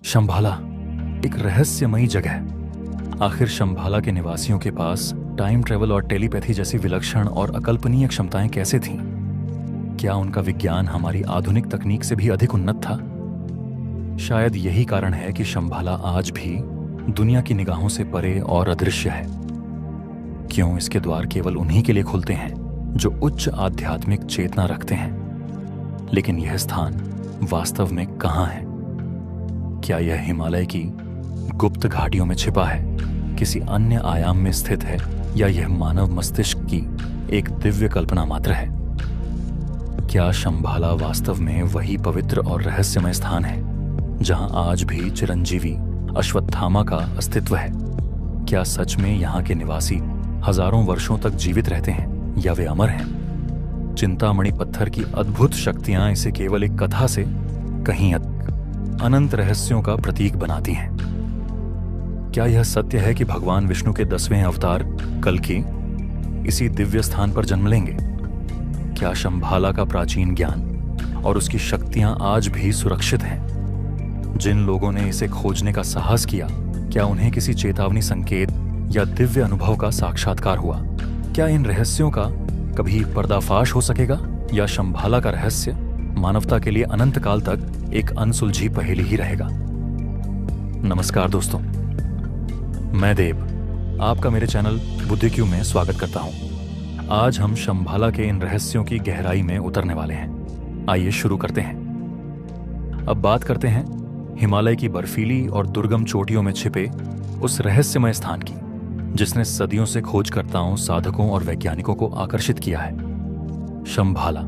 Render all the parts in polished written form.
शंभाला एक रहस्यमयी जगह है। आखिर शंभाला के निवासियों के पास टाइम ट्रेवल और टेलीपैथी जैसी विलक्षण और अकल्पनीय क्षमताएं कैसे थीं? क्या उनका विज्ञान हमारी आधुनिक तकनीक से भी अधिक उन्नत था? शायद यही कारण है कि शंभाला आज भी दुनिया की निगाहों से परे और अदृश्य है। क्यों इसके द्वार केवल उन्हीं के लिए खुलते हैं जो उच्च आध्यात्मिक चेतना रखते हैं? लेकिन यह स्थान वास्तव में कहाँ है? क्या यह हिमालय की गुप्त घाटियों में छिपा है, किसी अन्य आयाम में स्थित है, या यह मानव मस्तिष्क की एक दिव्य कल्पना मात्र है? क्या शंभाला वास्तव में वही पवित्र और रहस्यमय स्थान है जहां आज भी चिरंजीवी अश्वत्थामा का अस्तित्व है? क्या सच में यहाँ के निवासी हजारों वर्षों तक जीवित रहते हैं या वे अमर हैं? चिंतामणि पत्थर की अद्भुत शक्तियां इसे केवल एक कथा से कहीं अनंत रहस्यों का प्रतीक बनाती हैं। क्या यह सत्य है कि भगवान विष्णु के 10वें अवतार कल्कि इसी दिव्य स्थान पर जन्म लेंगे? क्या शंभाला का प्राचीन ज्ञान और उसकी शक्तियां आज भी सुरक्षित हैं? जिन लोगों ने इसे खोजने का साहस किया, क्या उन्हें किसी चेतावनी संकेत या दिव्य अनुभव का साक्षात्कार हुआ? क्या इन रहस्यों का कभी पर्दाफाश हो सकेगा, या शंभाला का रहस्य मानवता के लिए अनंत काल तक एक अनसुलझी पहेली ही रहेगा? नमस्कार दोस्तों, मैं देव आपका मेरे चैनल बुद्धि क्यों में स्वागत करता हूं। आज हम शंभाला के इन रहस्यों की गहराई में उतरने वाले हैं। आइए शुरू करते हैं। अब बात करते हैं हिमालय की बर्फीली और दुर्गम चोटियों में छिपे उस रहस्यमय स्थान की, जिसने सदियों से खोजकर्ताओं, साधकों और वैज्ञानिकों को आकर्षित किया है। शंभाला,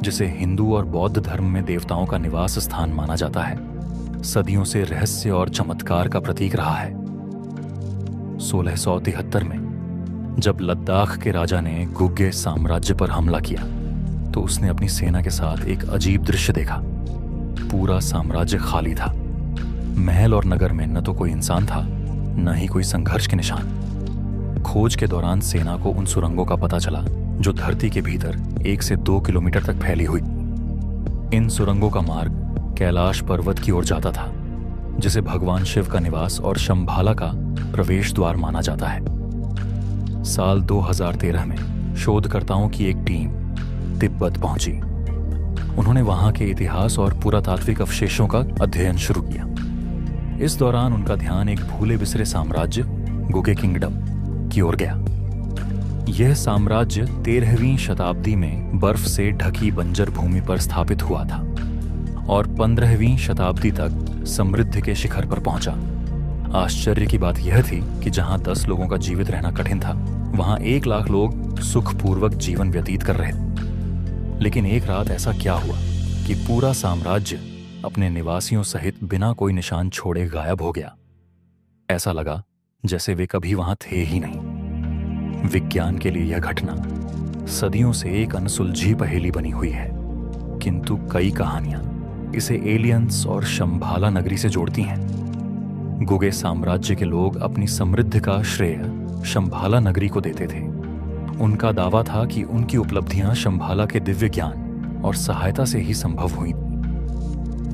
जिसे हिंदू और बौद्ध धर्म में देवताओं का निवास स्थान माना जाता है, सदियों से रहस्य और चमत्कार का प्रतीक रहा है। 1673 में जब लद्दाख के राजा ने गुग्गे साम्राज्य पर हमला किया, तो उसने अपनी सेना के साथ एक अजीब दृश्य देखा। पूरा साम्राज्य खाली था। महल और नगर में न तो कोई इंसान था, न ही कोई संघर्ष के निशान। खोज के दौरान सेना को उन सुरंगों का पता चला जो धरती के भीतर 1 से 2 किलोमीटर तक फैली हुई। इन सुरंगों का मार्ग कैलाश पर्वत की ओर जाता था, जिसे भगवान शिव का निवास और शंभाला का प्रवेश द्वार माना जाता है। साल 2013 में शोधकर्ताओं की एक टीम तिब्बत पहुंची। उन्होंने वहां के इतिहास और पुरातात्विक अवशेषों का अध्ययन शुरू किया। इस दौरान उनका ध्यान एक भूले बिसरे साम्राज्य गुगे किंगडम की ओर गया। यह साम्राज्य 13वीं शताब्दी में बर्फ से ढकी बंजर भूमि पर स्थापित हुआ था और 15वीं शताब्दी तक समृद्धि के शिखर पर पहुंचा। आश्चर्य की बात यह थी कि जहां 10 लोगों का जीवित रहना कठिन था, वहां 1 लाख लोग सुखपूर्वक जीवन व्यतीत कर रहे थे। लेकिन एक रात ऐसा क्या हुआ कि पूरा साम्राज्य अपने निवासियों सहित बिना कोई निशान छोड़े गायब हो गया। ऐसा लगा जैसे वे कभी वहां थे ही नहीं। विज्ञान के लिए यह घटना सदियों से एक अनसुलझी पहेली बनी हुई है, किंतु कई कहानियां इसे एलियंस और शंभाला नगरी से जोड़ती हैं। गुगे साम्राज्य के लोग अपनी समृद्धि का श्रेय शंभाला नगरी को देते थे। उनका दावा था कि उनकी उपलब्धियां शंभाला के दिव्य ज्ञान और सहायता से ही संभव हुई।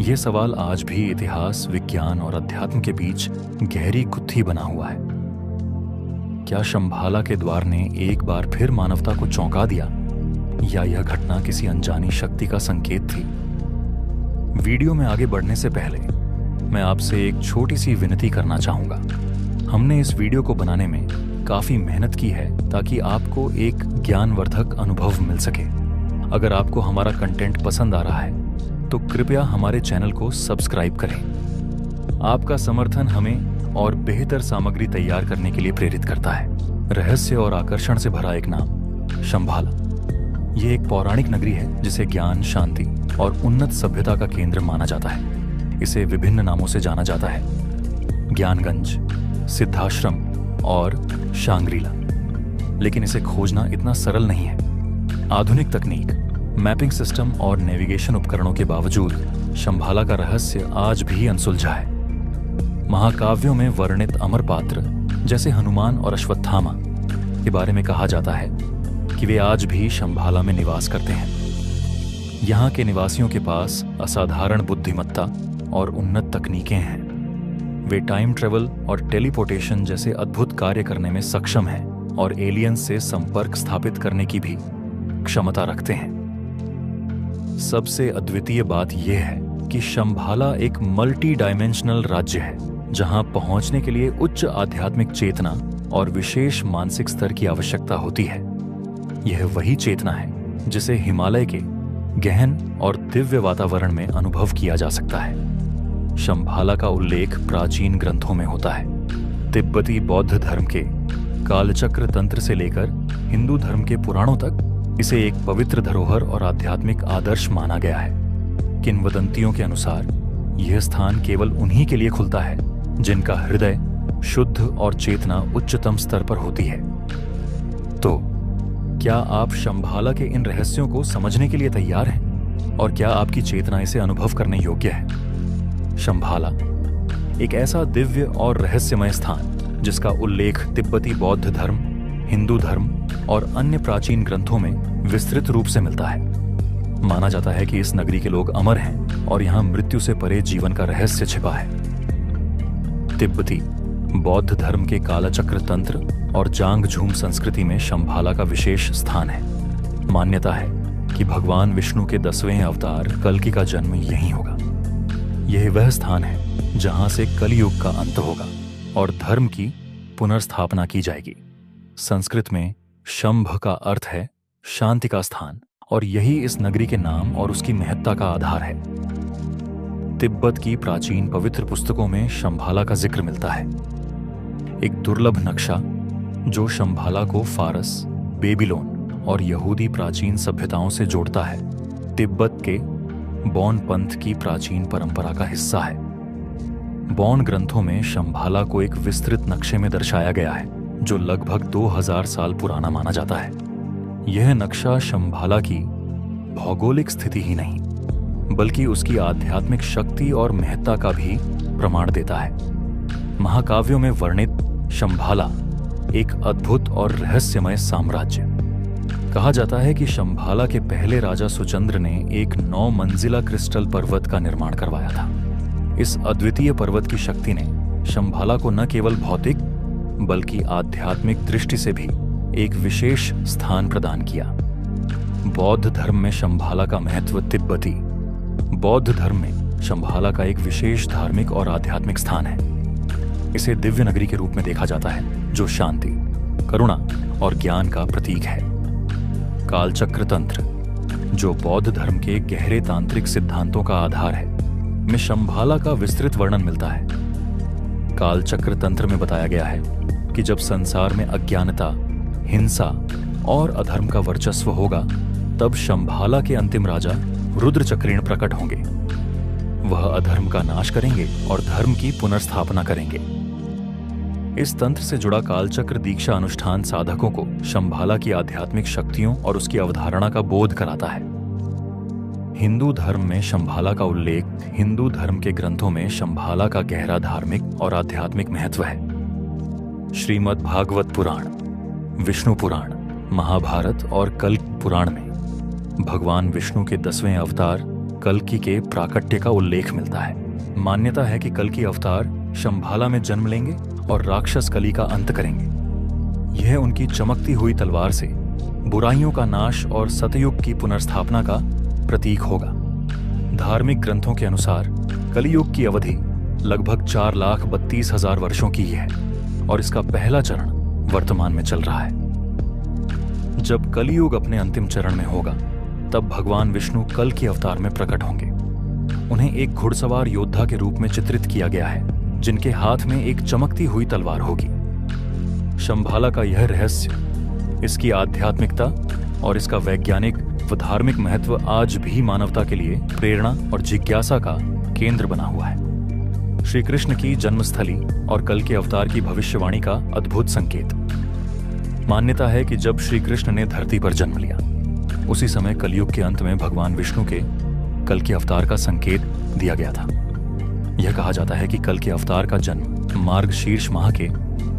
यह सवाल आज भी इतिहास, विज्ञान और अध्यात्म के बीच गहरी गुत्थी बना हुआ है। क्या शंभाला के द्वार ने एक बार फिर मानवता को चौंका दिया, या यह घटना किसी अनजानी शक्ति का संकेत थी? वीडियो में आगे बढ़ने से पहले मैं आपसे एक छोटी सी विनती करना चाहूंगा। हमने इस वीडियो को बनाने में काफी मेहनत की है ताकि आपको एक ज्ञानवर्धक अनुभव मिल सके। अगर आपको हमारा कंटेंट पसंद आ रहा है तो कृपया हमारे चैनल को सब्सक्राइब करें। आपका समर्थन हमें और बेहतर सामग्री तैयार करने के लिए प्रेरित करता है। रहस्य और आकर्षण से भरा एक नाम, शंभाला। यह एक पौराणिक नगरी है जिसे ज्ञान, शांति और उन्नत सभ्यता का केंद्र माना जाता है। इसे विभिन्न नामों से जाना जाता है: ज्ञानगंज, सिद्धाश्रम और शांग्रीला। लेकिन इसे खोजना इतना सरल नहीं है। आधुनिक तकनीक, मैपिंग सिस्टम और नेविगेशन उपकरणों के बावजूद शंभाला का रहस्य आज भी अनसुलझा है। महाकाव्यों में वर्णित अमर पात्र जैसे हनुमान और अश्वत्थामा के बारे में कहा जाता है कि वे आज भी शंभाला में निवास करते हैं। यहाँ के निवासियों के पास असाधारण बुद्धिमत्ता, और उन्नत तकनीकें हैं। वे टाइम ट्रेवल और टेलीपोर्टेशन जैसे अद्भुत कार्य करने में सक्षम हैं और एलियंस से संपर्क स्थापित करने की भी क्षमता रखते हैं। सबसे अद्वितीय बात यह है कि शंभाला एक मल्टी डायमेंशनल राज्य है, जहां पहुंचने के लिए उच्च आध्यात्मिक चेतना और विशेष मानसिक स्तर की आवश्यकता होती है। यह वही चेतना है जिसे हिमालय के गहन और दिव्य वातावरण में अनुभव किया जा सकता है। शंभाला का उल्लेख प्राचीन ग्रंथों में होता है। तिब्बती बौद्ध धर्म के कालचक्र तंत्र से लेकर हिंदू धर्म के पुराणों तक इसे एक पवित्र धरोहर और आध्यात्मिक आदर्श माना गया है। किंवदंतियों के अनुसार यह स्थान केवल उन्हीं के लिए खुलता है जिनका हृदय शुद्ध और चेतना उच्चतम स्तर पर होती है। तो क्या आप शंभाला के इन रहस्यों को समझने के लिए तैयार हैं? और क्या आपकी चेतना इसे अनुभव करने योग्य है? शंभाला एक ऐसा दिव्य और रहस्यमय स्थान जिसका उल्लेख तिब्बती बौद्ध धर्म, हिंदू धर्म और अन्य प्राचीन ग्रंथों में विस्तृत रूप से मिलता है। माना जाता है कि इस नगरी के लोग अमर हैं और यहाँ मृत्यु से परे जीवन का रहस्य छिपा है। तिब्बती बौद्ध धर्म के कालचक्र तंत्र और जांगझूम संस्कृति में शंभाला का विशेष स्थान है। मान्यता है कि भगवान विष्णु के 10वें अवतार कल्कि का जन्म यहीं होगा। यह वह स्थान है जहां से कलयुग का अंत होगा और धर्म की पुनर्स्थापना की जाएगी। संस्कृत में शंभ का अर्थ है शांति का स्थान, और यही इस नगरी के नाम और उसकी महत्ता का आधार है। तिब्बत की प्राचीन पवित्र पुस्तकों में शंभाला का जिक्र मिलता है। एक दुर्लभ नक्शा जो शंभाला को फारस, बेबीलोन और यहूदी प्राचीन सभ्यताओं से जोड़ता है, तिब्बत के बौन पंथ की प्राचीन परंपरा का हिस्सा है। बौन ग्रंथों में शंभाला को एक विस्तृत नक्शे में दर्शाया गया है जो लगभग 2000 साल पुराना माना जाता है। यह नक्शा शंभाला की भौगोलिक स्थिति ही नहीं बल्कि उसकी आध्यात्मिक शक्ति और महत्ता का भी प्रमाण देता है। महाकाव्यों में वर्णित शंभाला एक अद्भुत और रहस्यमय साम्राज्य। कहा जाता है कि शंभाला के पहले राजा सुचंद्र ने एक 9 मंजिला क्रिस्टल पर्वत का निर्माण करवाया था। इस अद्वितीय पर्वत की शक्ति ने शंभाला को न केवल भौतिक बल्कि आध्यात्मिक दृष्टि से भी एक विशेष स्थान प्रदान किया। बौद्ध धर्म में शंभाला का महत्व तिब्बती बौद्ध धर्म में शंभाला का एक विशेष धार्मिक और आध्यात्मिक स्थान है। इसे दिव्य नगरी के रूप में देखा जाता है जो शांति, करुणा और ज्ञान का प्रतीक है। कालचक्र तंत्र, जो बौद्ध धर्म के गहरे तांत्रिक सिद्धांतों का आधार है, में शंभाला का विस्तृत वर्णन मिलता है। कालचक्र तंत्र में बताया गया है कि जब संसार में अज्ञानता, हिंसा और अधर्म का वर्चस्व होगा, तब शंभाला के अंतिम राजा रुद्रचक्रेण प्रकट होंगे। वह अधर्म का नाश करेंगे और धर्म की पुनर्स्थापना करेंगे। इस तंत्र से जुड़ा कालचक्र दीक्षा अनुष्ठान साधकों को शंभाला की आध्यात्मिक शक्तियों और उसकी अवधारणा का बोध कराता है। हिंदू धर्म में शंभाला का उल्लेख हिंदू धर्म के ग्रंथों में शंभाला का गहरा धार्मिक और आध्यात्मिक महत्व है। श्रीमद् भागवत पुराण, विष्णु पुराण, महाभारत और कल्क पुराण में भगवान विष्णु के 10वें अवतार कल्कि के प्राकट्य का उल्लेख मिलता है। मान्यता है कि कल्कि अवतार शंभाला में जन्म लेंगे और राक्षस कली का अंत करेंगे। यह उनकी चमकती हुई तलवार से बुराइयों का नाश और सतयुग की पुनर्स्थापना का प्रतीक होगा। धार्मिक ग्रंथों के अनुसार कलियुग की अवधि लगभग 4,32,000 वर्षों की है और इसका पहला चरण वर्तमान में चल रहा है। जब कलियुग अपने अंतिम चरण में होगा, तब भगवान विष्णु कल्कि अवतार में प्रकट होंगे। उन्हें एक घुड़सवार योद्धा के रूप में चित्रित किया गया है, जिनके हाथ में एक चमकती हुई तलवार होगी। शंभाला का यह रहस्य, इसकी आध्यात्मिकता और इसका वैज्ञानिक व धार्मिक महत्व आज भी मानवता के लिए प्रेरणा और जिज्ञासा का केंद्र बना हुआ है। श्री कृष्ण की जन्मस्थली और कल्कि अवतार की भविष्यवाणी का अद्भुत संकेत। मान्यता है कि जब श्री कृष्ण ने धरती पर जन्म लिया, उसी समय कलयुग के अंत में भगवान विष्णु के कल्कि अवतार का संकेत दिया गया था। यह कहा जाता है कि कल्कि अवतार का जन्म मार्गशीर्ष माह के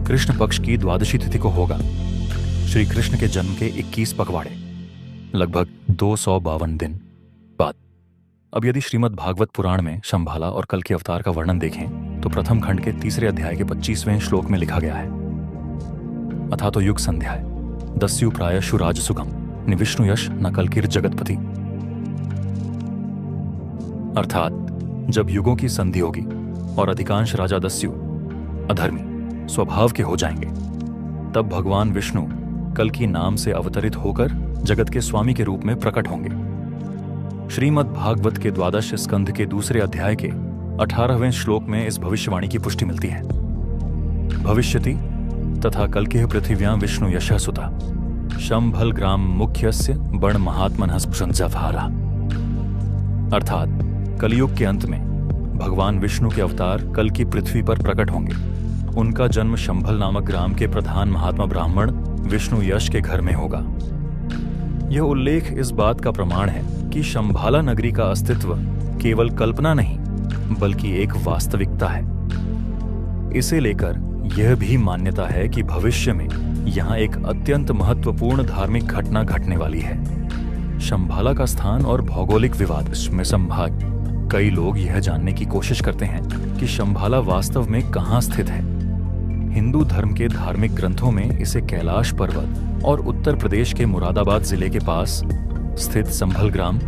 कृष्ण पक्ष की द्वादशी तिथि को होगा। श्री कृष्ण के जन्म के 21 पखवाड़े लगभग 252 दिन बाद अब यदि श्रीमद् भागवत पुराण में शंभाला और कल के अवतार का वर्णन देखें तो प्रथम खंड के 3 अध्याय के 25वें श्लोक में लिखा गया है, अथा तो युग संध्याय दस्यु प्रायशु राज सुगम निविष्णु यश न कलकिर जगतपति। अर्थात जब युगों की संधि होगी और अधिकांश राजा दस्यु अधर्मी स्वभाव के हो जाएंगे, तब भगवान विष्णु कल की नाम से अवतरित होकर जगत के स्वामी के रूप में प्रकट होंगे। श्रीमद् भागवत के 12 स्कंध के 2 अध्याय के 18वें श्लोक में इस भविष्यवाणी की पुष्टि मिलती है, भविष्यति तथा कल्किः पृथिव्यां विष्णु यशः सुता शंभल ग्राम मुख्यस्य बण महात्मनः स्पृशंजाभारा। अर्थात कलयुग के अंत में भगवान विष्णु के अवतार कल की पृथ्वी पर प्रकट होंगे। उनका जन्म शंभल नामक ग्राम के प्रधान महात्मा ब्राह्मण विष्णु यश के घर में होगा। यह उल्लेख इस बात का प्रमाण है कि शंभाला नगरी का अस्तित्व केवल कल्पना नहीं बल्कि एक वास्तविकता है। इसे लेकर यह भी मान्यता है कि भविष्य में यहाँ एक अत्यंत महत्वपूर्ण धार्मिक घटना घटने वाली है। शंभाला का स्थान और भौगोलिक विवाद में संभाग कई लोग यह जानने की कोशिश करते हैं कि शंभाला वास्तव में कहाँ स्थित है। हिंदू धर्म के धार्मिक ग्रंथों में इसे कैलाश पर्वत और उत्तर प्रदेश के मुरादाबाद जिले के पास स्थित संभल ग्राम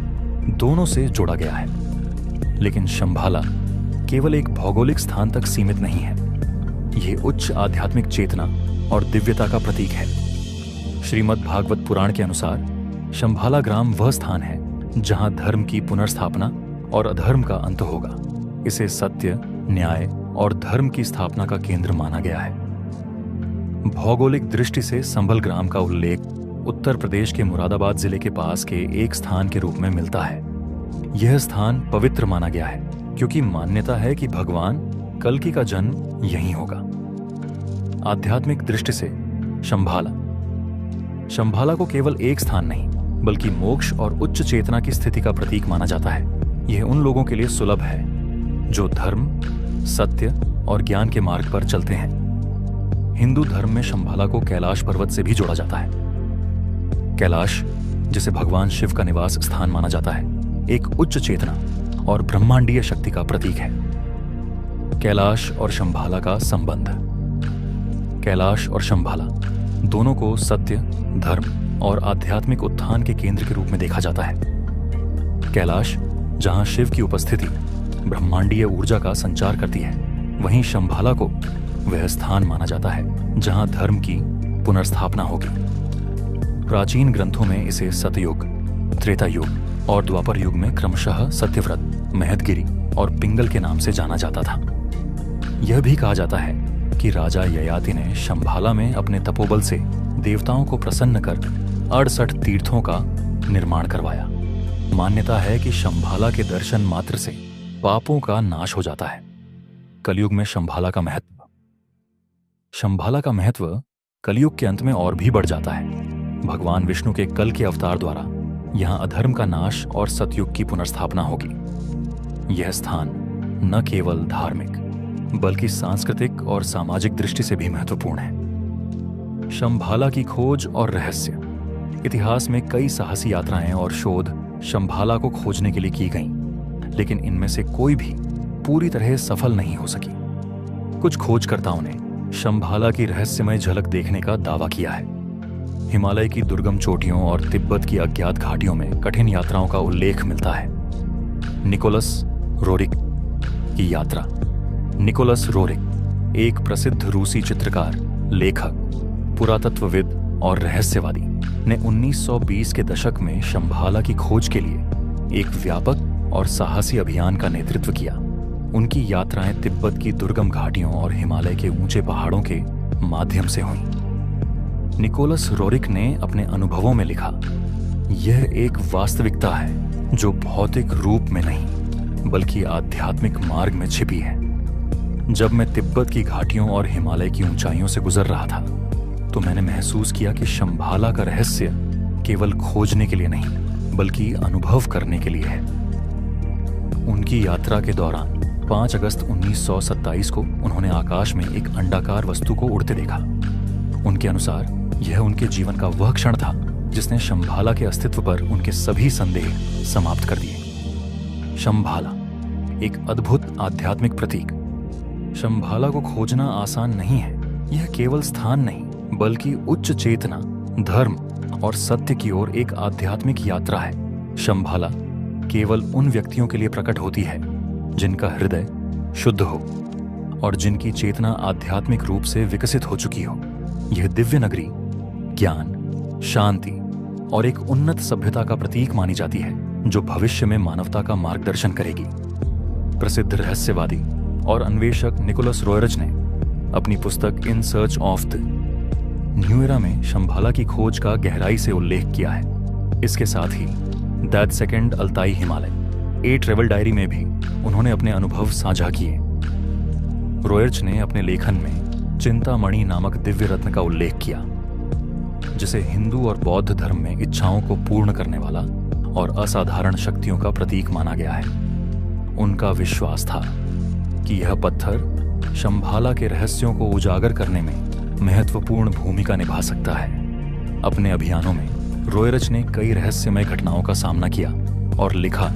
दोनों से जोड़ा गया है। लेकिन शंभाला केवल एक भौगोलिक स्थान तक सीमित नहीं है, यह उच्च आध्यात्मिक चेतना और दिव्यता का प्रतीक है। श्रीमद् भागवत पुराण के अनुसार शंभाला ग्राम वह स्थान है जहां धर्म की पुनर्स्थापना और अधर्म का अंत होगा। इसे सत्य, न्याय और धर्म की स्थापना का केंद्र माना गया है। भौगोलिक दृष्टि से संभल ग्राम का उल्लेख उत्तर प्रदेश के मुरादाबाद जिले के पास के एक स्थान के रूप में मिलता है। यह स्थान पवित्र माना गया है क्योंकि मान्यता है कि भगवान कल्कि का जन्म यहीं होगा। आध्यात्मिक दृष्टि से शंभाला को केवल एक स्थान नहीं बल्कि मोक्ष और उच्च चेतना की स्थिति का प्रतीक माना जाता है। यह उन लोगों के लिए सुलभ है जो धर्म, सत्य और ज्ञान के मार्ग पर चलते हैं। हिंदू धर्म में शंभाला को कैलाश पर्वत से भी जोड़ा जाता है। कैलाश, जिसे भगवान शिव का निवास स्थान माना जाता है, एक उच्च चेतना और ब्रह्मांडीय शक्ति का प्रतीक है। कैलाश और शंभाला का संबंध। कैलाश और शंभाला दोनों को सत्य, धर्म और आध्यात्मिक उत्थान के केंद्र के रूप में देखा जाता है। कैलाश, जहां शिव की उपस्थिति ब्रह्मांडीय ऊर्जा का संचार करती है, वहीं शंभाला को वह स्थान माना जाता है जहां धर्म की पुनर्स्थापना होगी। प्राचीन ग्रंथों में इसे सतयुग, त्रेता युग और द्वापर युग में क्रमशः सत्यव्रत, महदगिरी और पिंगल के नाम से जाना जाता था। यह भी कहा जाता है कि राजा ययाति ने शंभाला में अपने तपोबल से देवताओं को प्रसन्न कर 68 तीर्थों का निर्माण करवाया। मान्यता है कि शंभाला के दर्शन मात्र से पापों का नाश हो जाता है। कलयुग में शंभाला का महत्व। शंभाला का महत्व कलयुग के अंत में और भी बढ़ जाता है। भगवान विष्णु के कल के अवतार द्वारा यहां अधर्म का नाश और सतयुग की पुनर्स्थापना होगी। यह स्थान न केवल धार्मिक बल्कि सांस्कृतिक और सामाजिक दृष्टि से भी महत्वपूर्ण है। शंभाला की खोज और रहस्य। इतिहास में कई साहसी यात्राएं और शोध शंभाला को खोजने के लिए की गईं, लेकिन इनमें से कोई भी पूरी तरह सफल नहीं हो सकी। कुछ खोजकर्ताओं ने शंभाला की रहस्यमय झलक देखने का दावा किया है। हिमालय की दुर्गम चोटियों और तिब्बत की अज्ञात घाटियों में कठिन यात्राओं का उल्लेख मिलता है। निकोलस रोरिक की यात्रा। निकोलस रोरिक एक प्रसिद्ध रूसी चित्रकार, लेखक, पुरातत्वविद और रहस्यवादी ने 1920 के दशक में शंभाला की खोज के लिए एक व्यापक और साहसी अभियान का नेतृत्व किया। उनकी यात्राएं तिब्बत की दुर्गम घाटियों और हिमालय के ऊंचे पहाड़ों के माध्यम से हुईं। निकोलस रोरिक ने अपने अनुभवों में लिखा, यह एक वास्तविकता है जो भौतिक रूप में नहीं बल्कि आध्यात्मिक मार्ग में छिपी है। जब मैं तिब्बत की घाटियों और हिमालय की ऊंचाइयों से गुजर रहा था तो मैंने महसूस किया कि शंभाला का रहस्य केवल खोजने के लिए नहीं बल्कि अनुभव करने के लिए है। उनकी यात्रा के दौरान 5 अगस्त 1927 को उन्होंने आकाश में एक अंडाकार वस्तु को उड़ते देखा। उनके अनुसार यह उनके जीवन का वह क्षण था जिसने शंभाला के अस्तित्व पर उनके सभी संदेह समाप्त कर दिए। शंभाला, एक अद्भुत आध्यात्मिक प्रतीक। शंभाला को खोजना आसान नहीं है। यह केवल स्थान नहीं बल्कि उच्च चेतना, धर्म और सत्य की ओर एक आध्यात्मिक यात्रा है। शंभाला केवल उन व्यक्तियों के लिए प्रकट होती है जिनका हृदय शुद्ध हो और जिनकी चेतना आध्यात्मिक रूप से विकसित हो चुकी हो। यह दिव्य नगरी ज्ञान, शांति और एक उन्नत सभ्यता का प्रतीक मानी जाती है जो भविष्य में मानवता का मार्गदर्शन करेगी। प्रसिद्ध रहस्यवादी और अन्वेषक निकोलस रोयरच ने अपनी पुस्तक in search of the new era में शंभाला की खोज का गहराई से उल्लेख किया है। इसके साथ ही that second Altai Himalaya, a travel diary में भी उन्होंने अपने अनुभव साझा किए। रोयरच ने अपने लेखन में चिंतामणि नामक दिव्य रत्न का उल्लेख किया, जिसे हिंदू और बौद्ध धर्म में इच्छाओं को पूर्ण करने वाला और असाधारण शक्तियों का प्रतीक माना गया है। उनका विश्वास था कि यह पत्थर शंभाला के रहस्यों को उजागर करने में महत्वपूर्ण भूमिका निभा सकता है। अपने अभियानों में रोयरच ने कई रहस्यमय घटनाओं का सामना किया और लिखा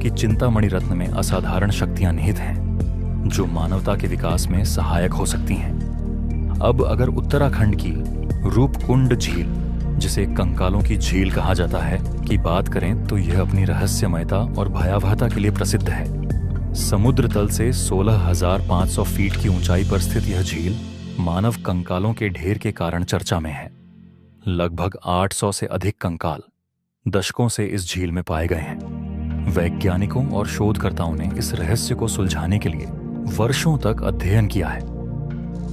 कि चिंतामणि रत्न में असाधारण शक्तियां निहित हैं जो मानवता के विकास में सहायक हो सकती हैं। अब अगर उत्तराखंड की रूपकुंड झील, जिसे कंकालों की झील कहा जाता है, की बात करें तो यह अपनी रहस्यमयता और भयावहता के लिए प्रसिद्ध है। समुद्र तल से 16,500 फीट की ऊंचाई पर स्थित यह झील मानव कंकालों के ढेर के कारण चर्चा में है। लगभग 800 से अधिक कंकाल दशकों से इस झील में पाए गए हैं। वैज्ञानिकों और शोधकर्ताओं ने इस रहस्य को सुलझाने के लिए वर्षों तक अध्ययन किया है।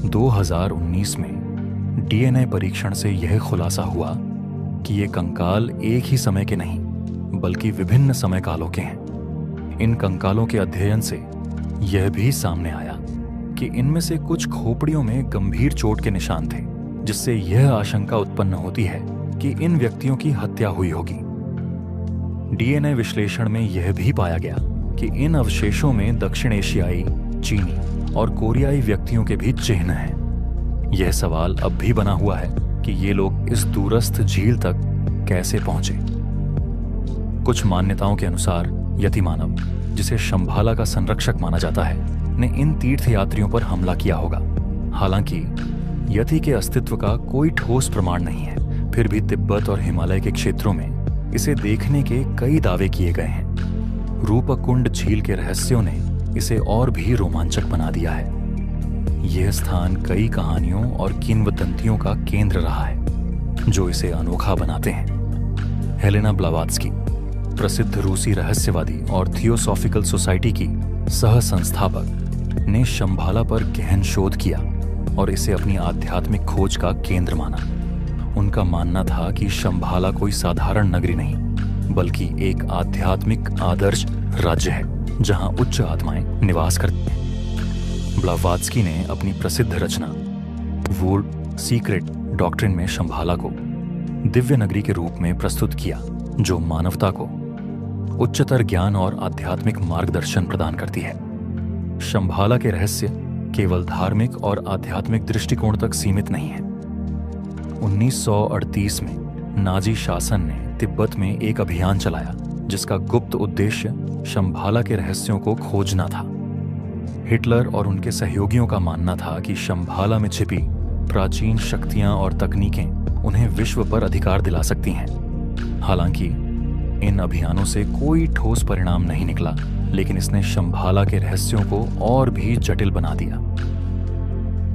2019 में डीएनए परीक्षण से यह खुलासा हुआ कि ये कंकाल एक ही समय के नहीं बल्कि विभिन्न समय कालों के हैं। इन कंकालों के अध्ययन से यह भी सामने आया कि इनमें से कुछ खोपड़ियों में गंभीर चोट के निशान थे, जिससे यह आशंका उत्पन्न होती है कि इन व्यक्तियों की हत्या हुई होगी। डीएनए विश्लेषण में यह भी पाया गया कि इन अवशेषों में दक्षिण एशियाई, चीनी और कोरियाई व्यक्तियों के भी चिन्ह हैं। यह सवाल अब भी बना हुआ है कि ये लोग इस दूरस्थ झील तक कैसे पहुंचे। कुछ मान्यताओं के अनुसार यतिमानव, जिसे शंभाला का संरक्षक माना जाता है, ने इन तीर्थयात्रियों पर हमला किया होगा। हालांकि यति के अस्तित्व का कोई ठोस प्रमाण नहीं है, फिर भी तिब्बत और हिमालय के क्षेत्रों में इसे देखने के कई दावे किए गए हैं। रूपकुंड झील के रहस्यों ने इसे और भी रोमांचक बना दिया है। यह स्थान कई कहानियों और किंवदंतियों का केंद्र रहा है जो इसे अनोखा बनाते हैं। हेलेना ब्लावात्स्की, प्रसिद्ध रूसी रहस्यवादी और थियोसॉफिकल सोसाइटी की सह संस्थापक, ने शंभाला पर गहन शोध किया और इसे अपनी आध्यात्मिक खोज का केंद्र माना। उनका मानना था कि शंभाला कोई साधारण नगरी नहीं बल्कि एक आध्यात्मिक आदर्श राज्य है जहां उच्च आत्माएं निवास करती हैं। ब्लावात्स्की ने अपनी प्रसिद्ध रचना वुड सीक्रेट डॉक्ट्रिन में शंभाला को दिव्य नगरी के रूप में प्रस्तुत किया जो मानवता को उच्चतर ज्ञान और आध्यात्मिक मार्गदर्शन प्रदान करती है। शंभाला के रहस्य केवल धार्मिक और आध्यात्मिक दृष्टिकोण तक सीमित नहीं है। 1938 में नाजी शासन ने तिब्बत में एक अभियान चलाया जिसका गुप्त उद्देश्य शंभाला के रहस्यों को खोजना था। हिटलर और उनके सहयोगियों का मानना था कि शंभाला में छिपी प्राचीन शक्तियां और तकनीकें उन्हें विश्व पर अधिकार दिला सकती हैं। हालांकि इन अभियानों से कोई ठोस परिणाम नहीं निकला, लेकिन इसने शंभाला के रहस्यों को और भी जटिल बना दिया।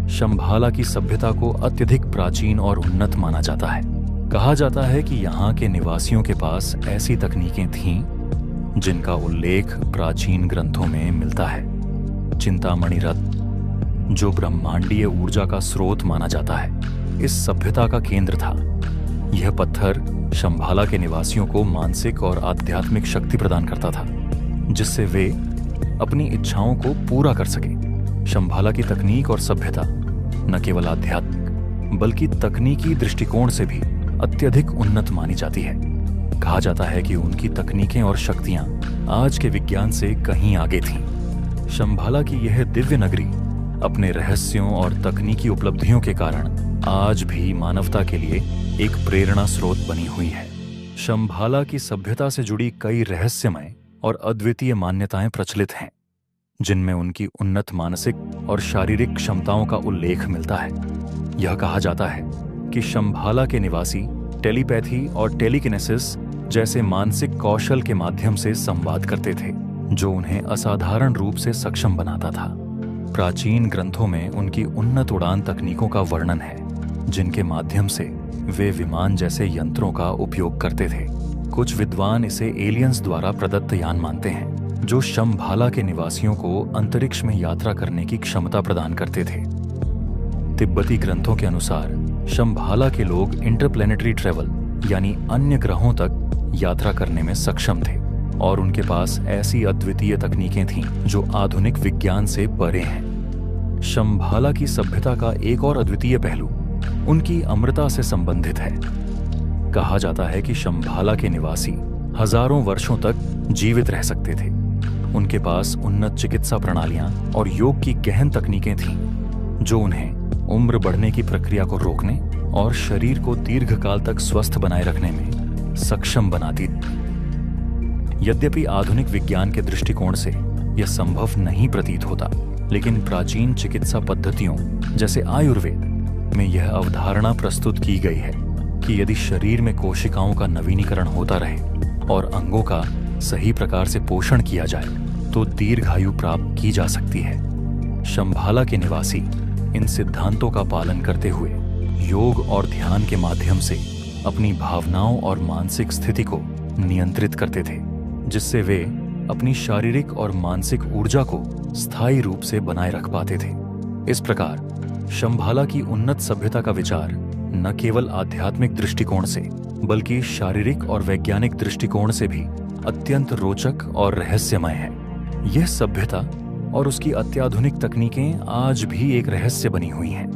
शंभाला की सभ्यता को अत्यधिक प्राचीन और उन्नत माना जाता है। कहा जाता है कि यहाँ के निवासियों के पास ऐसी तकनीकें थीं जिनका उल्लेख प्राचीन ग्रंथों में मिलता है। चिंतामणि रत्न, जो ब्रह्मांडीय ऊर्जा का स्रोत माना जाता है, इस सभ्यता का केंद्र था। यह पत्थर शंभाला के निवासियों को मानसिक और आध्यात्मिक शक्ति प्रदान करता था, जिससे वे अपनी इच्छाओं को पूरा कर सके। शंभाला की तकनीक और सभ्यता न केवल आध्यात्मिक बल्कि तकनीकी दृष्टिकोण से भी अत्यधिक उन्नत मानी जाती है। कहा जाता है कि उनकी तकनीकें और शक्तियां आज के विज्ञान से कहीं आगे थीं। शंभाला की यह दिव्य नगरी अपने रहस्यों और तकनीकी उपलब्धियों के कारण आज भी मानवता के लिए एक प्रेरणा स्रोत बनी हुई है। शंभाला की सभ्यता से जुड़ी कई रहस्यमय और अद्वितीय मान्यताएं प्रचलित हैं, जिनमें उनकी उन्नत मानसिक और शारीरिक क्षमताओं का उल्लेख मिलता है। यह कहा जाता है कि शंभाला के निवासी टेलीपैथी और टेलीकिनेसिस जैसे मानसिक कौशल के माध्यम से संवाद करते थे, जो उन्हें असाधारण रूप से सक्षम बनाता था। प्राचीन ग्रंथों में उनकी उन्नत उड़ान तकनीकों का वर्णन है, जिनके माध्यम से वे विमान जैसे यंत्रों का उपयोग करते थे। कुछ विद्वान इसे एलियंस द्वारा प्रदत्त यान मानते हैं, जो शंभाला के निवासियों को अंतरिक्ष में यात्रा करने की क्षमता प्रदान करते थे। तिब्बती ग्रंथों के अनुसार शंभाला के लोग इंटरप्लैनेटरी ट्रैवल यानी अन्य ग्रहों तक यात्रा करने में सक्षम थे, और उनके पास ऐसी अद्वितीय तकनीकें थीं जो आधुनिक विज्ञान से परे हैं। शंभाला की सभ्यता का एक और अद्वितीय पहलू उनकी अमरता से संबंधित है। कहा जाता है कि शंभाला के निवासी हजारों वर्षों तक जीवित रह सकते थे। उनके पास उन्नत चिकित्सा प्रणालियां और योग की गहन तकनीकें थीं, जो उन्हें उम्र बढ़ने की प्रक्रिया को रोकने और शरीर को दीर्घकाल तक स्वस्थ बनाए रखने में सक्षम बनाती। यद्यपि आधुनिक विज्ञान के दृष्टिकोण से यह संभव नहीं प्रतीत होता, लेकिन प्राचीन चिकित्सा पद्धतियों जैसे आयुर्वेद में यह अवधारणा प्रस्तुत की गई है कि यदि शरीर में कोशिकाओं का नवीनीकरण होता रहे और अंगों का सही प्रकार से पोषण किया जाए तो दीर्घायु प्राप्त की जा सकती है। शंभाला के निवासी इन सिद्धांतों का पालन करते हुए योग और ध्यान के माध्यम से अपनी भावनाओं और मानसिक स्थिति को नियंत्रित करते थे, जिससे वे अपनी शारीरिक और मानसिक ऊर्जा को स्थायी रूप से बनाए रख पाते थे। इस प्रकार शंभाला की उन्नत सभ्यता का विचार न केवल आध्यात्मिक दृष्टिकोण से बल्कि शारीरिक और वैज्ञानिक दृष्टिकोण से भी अत्यंत रोचक और रहस्यमय है। यह सभ्यता और उसकी अत्याधुनिक तकनीकें आज भी एक रहस्य बनी हुई हैं,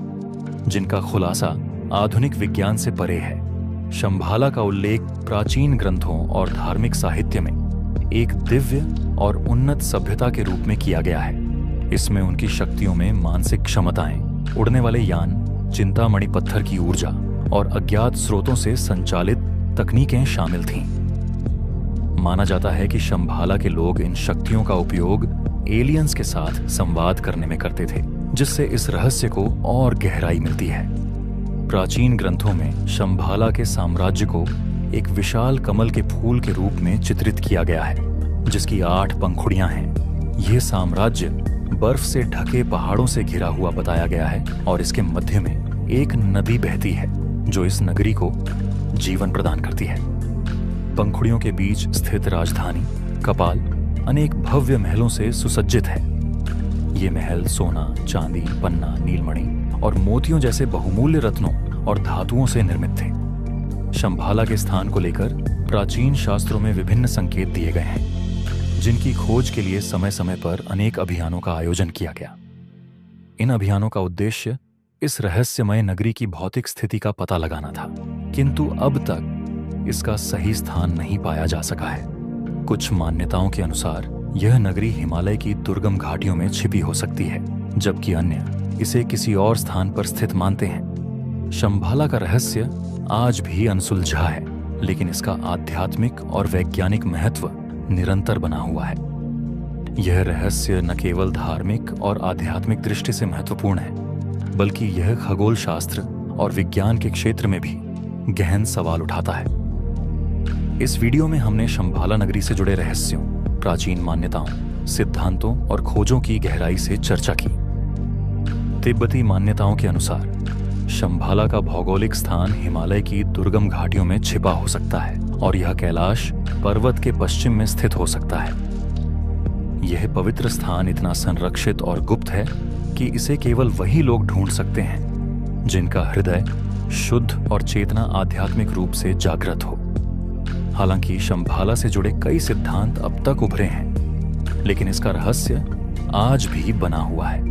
जिनका खुलासा आधुनिक विज्ञान से परे है। शंभाला का उल्लेख प्राचीन ग्रंथों और धार्मिक साहित्य में एक दिव्य और उन्नत सभ्यता के रूप में किया गया है। इसमें उनकी शक्तियों में मानसिक क्षमताएं, उड़ने वाले यान, चिंतामणि पत्थर की ऊर्जा और अज्ञात स्रोतों से संचालित तकनीकें शामिल थीं। माना जाता है कि शंभाला के लोग इन शक्तियों का उपयोग एलियंस के साथ संवाद करने में करते थे, जिससे इस रहस्य को और गहराई मिलती है। प्राचीन ग्रंथों में शंभाला के साम्राज्य को एक विशाल कमल के फूल के रूप में चित्रित किया गया है, जिसकी 8 पंखुड़ियां हैं। यह साम्राज्य बर्फ से ढके पहाड़ों से घिरा हुआ बताया गया है और इसके मध्य में एक नदी बहती है, जो इस नगरी को जीवन प्रदान करती है। पंखुड़ियों के बीच स्थित राजधानी कपाल अनेक भव्य महलों से सुसज्जित है। ये महल सोना, चांदी, पन्ना, नीलमणि और मोतियों जैसे बहुमूल्य रत्नों और धातुओं से निर्मित थे। शंभाला के स्थान को लेकर प्राचीन शास्त्रों में विभिन्न संकेत दिए गए हैं, जिनकी खोज के लिए समय समय पर अनेक अभियानों का आयोजन किया गया। इन अभियानों का उद्देश्य इस रहस्यमय नगरी की भौतिक स्थिति का पता लगाना था, किंतु अब तक इसका सही स्थान नहीं पाया जा सका है। कुछ मान्यताओं के अनुसार यह नगरी हिमालय की दुर्गम घाटियों में छिपी हो सकती है, जबकि अन्य इसे किसी और स्थान पर स्थित मानते हैं। शंभाला का रहस्य आज भी अनसुलझा है, लेकिन इसका आध्यात्मिक और वैज्ञानिक महत्व निरंतर बना हुआ है। यह रहस्य न केवल धार्मिक और आध्यात्मिक दृष्टि से महत्वपूर्ण है, बल्कि यह खगोल शास्त्र और विज्ञान के क्षेत्र में भी गहन सवाल उठाता है। इस वीडियो में हमने शंभाला नगरी से जुड़े रहस्यों, प्राचीन मान्यताओं, सिद्धांतों और खोजों की गहराई से चर्चा की। तिब्बती मान्यताओं के अनुसार शंभाला का भौगोलिक स्थान हिमालय की दुर्गम घाटियों में छिपा हो सकता है और यह कैलाश पर्वत के पश्चिम में स्थित हो सकता है। यह पवित्र स्थान इतना संरक्षित और गुप्त है कि इसे केवल वही लोग ढूंढ सकते हैं जिनका हृदय शुद्ध और चेतना आध्यात्मिक रूप से जागृत हो। हालांकि शंभाला से जुड़े कई सिद्धांत अब तक उभरे हैं, लेकिन इसका रहस्य आज भी बना हुआ है।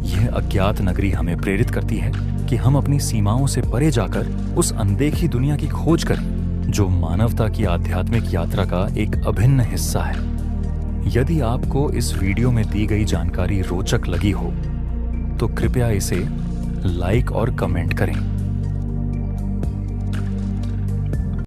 यह अज्ञात नगरी हमें प्रेरित करती है कि हम अपनी सीमाओं से परे जाकर उस अनदेखी दुनिया की खोज करें, जो मानवता की आध्यात्मिक यात्रा का एक अभिन्न हिस्सा है। यदि आपको इस वीडियो में दी गई जानकारी रोचक लगी हो, तो कृपया इसे लाइक और कमेंट करें।